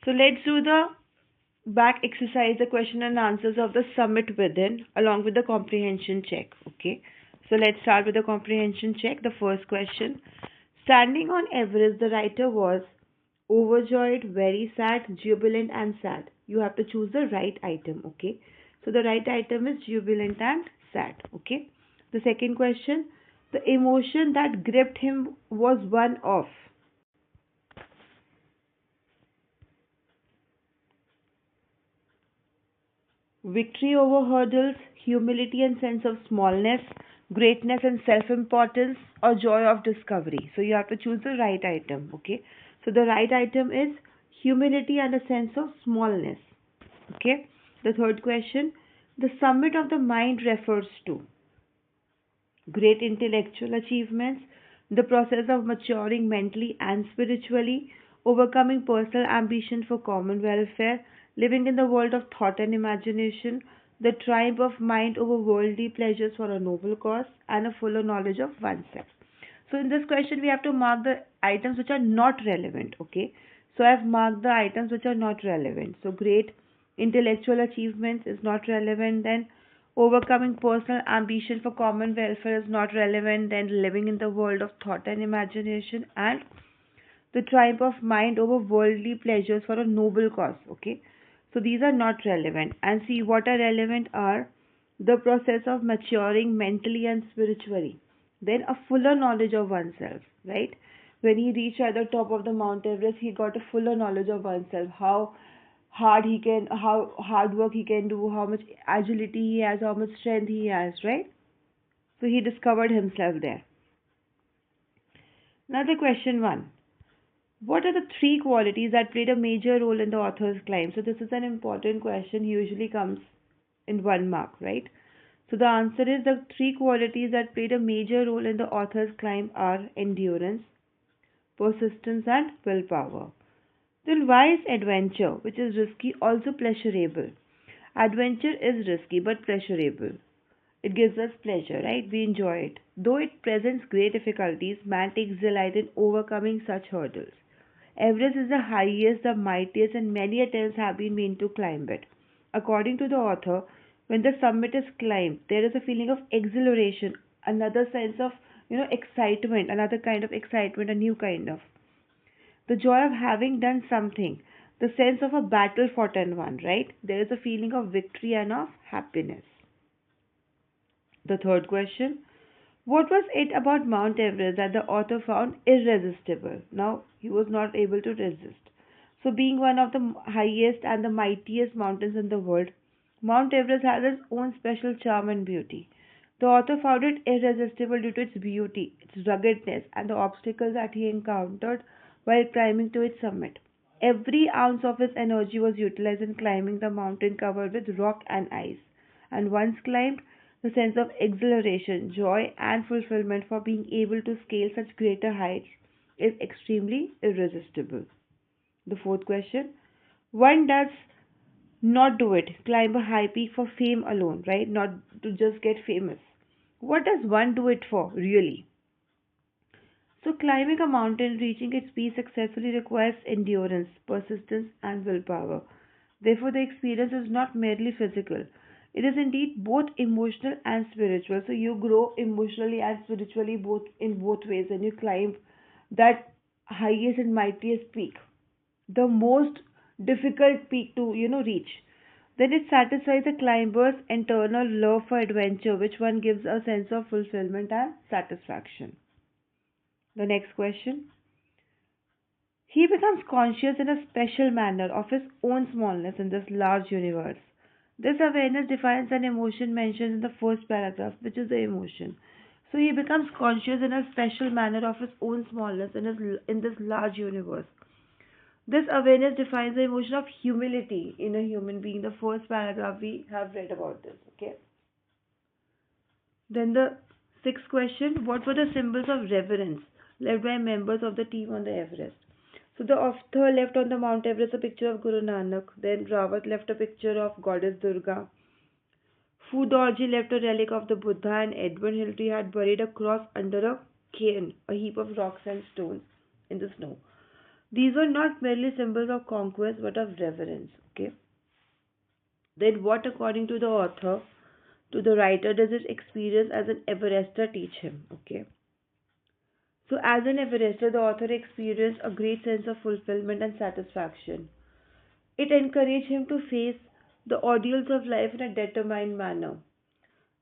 So let's do the back exercise, the question and answers of the summit within, along with the comprehension check. Okay. So let's start with the comprehension check. The first question. Standing on Everest, the writer was overjoyed, very sad, jubilant, and sad. You have to choose the right item. Okay. So the right item is jubilant and sad. Okay. The second question. The emotion that gripped him was one of victory over hurdles, humility and sense of smallness, greatness and self importance, or joy of discovery. So you have to choose the right item, okay? So the right item is humility and a sense of smallness, okay? The third question, the summit of the mind refers to great intellectual achievements, the process of maturing mentally and spiritually, overcoming personal ambition for common welfare, living in the world of thought and imagination, the triumph of mind over worldly pleasures for a noble cause, and a fuller knowledge of oneself. So in this question, we have to mark the items which are not relevant. Okay. So I've marked the items which are not relevant. So great intellectual achievements is not relevant. Then overcoming personal ambition for common welfare is not relevant. Then living in the world of thought and imagination, and the triumph of mind over worldly pleasures for a noble cause. Okay. So these are not relevant. And see, what are relevant are the process of maturing mentally and spiritually, then a fuller knowledge of oneself, right? When he reached at the top of the Mount Everest, he got a fuller knowledge of oneself, how hard work he can do, how much agility he has, how much strength he has, right? So he discovered himself there. Now the question one. What are the three qualities that played a major role in the author's climb? So this is an important question, usually comes in 1 mark, right? So the answer is the three qualities that played a major role in the author's climb are endurance, persistence, and willpower. Then why is adventure, which is risky, also pleasurable? Adventure is risky but pleasurable. It gives us pleasure, right? We enjoy it. Though it presents great difficulties, man takes delight in overcoming such hurdles. Everest is the highest, the mightiest, and many attempts have been made to climb it. According to the author, when the summit is climbed, there is a feeling of exhilaration, another sense of excitement, another kind of excitement, a new kind of the joy of having done something, the sense of a battle fought and won. Right? There is a feeling of victory and of happiness. The third question: what was it about Mount Everest that the author found irresistible? Now, he was not able to resist. So, being one of the highest and the mightiest mountains in the world, Mount Everest has its own special charm and beauty. The author found it irresistible due to its beauty, its ruggedness, and the obstacles that he encountered while climbing to its summit. Every ounce of his energy was utilized in climbing the mountain covered with rock and ice. And once climbed, the sense of exhilaration, joy, and fulfillment for being able to scale such greater heights is extremely irresistible. The fourth question: one does not do it, climb a high peak for fame alone, right? Not to just get famous. What does one do it for, really? So, climbing a mountain, reaching its peak successfully requires endurance, persistence, and willpower. Therefore, the experience is not merely physical. It is indeed both emotional and spiritual. So, you grow emotionally and spiritually both in both ways when you climb that highest and mightiest peak, the most difficult peak to reach. Then it satisfies the climber's internal love for adventure, which one gives a sense of fulfillment and satisfaction. The next question: he becomes conscious in a special manner of his own smallness in this large universe. This awareness defines an emotion mentioned in the first paragraph, which is the emotion. So he becomes conscious in a special manner of his own smallness in this large universe. This awareness defines the emotion of humility in a human being. The first paragraph we have read about this. Okay. Then the sixth question: what were the symbols of reverence left by members of the team on the Everest? So the author left on the Mount Everest a picture of Guru Nanak. Then Rawat left a picture of Goddess Durga. Fudorji left a relic of the Buddha, and Edward Hillary had buried a cross under a cairn, a heap of rocks and stones in the snow. These were not merely symbols of conquest but of reverence. Okay. Then, what, according to the author, to the writer, does his experience as an Everester teach him? Okay. So, as an Everester, the author experienced a great sense of fulfillment and satisfaction. It encouraged him to face the ordeals of life in a determined manner.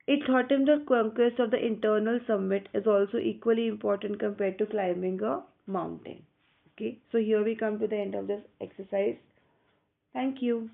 It taught him that conquest of the internal summit is also equally important compared to climbing a mountain. Okay, so here we come to the end of this exercise. Thank you.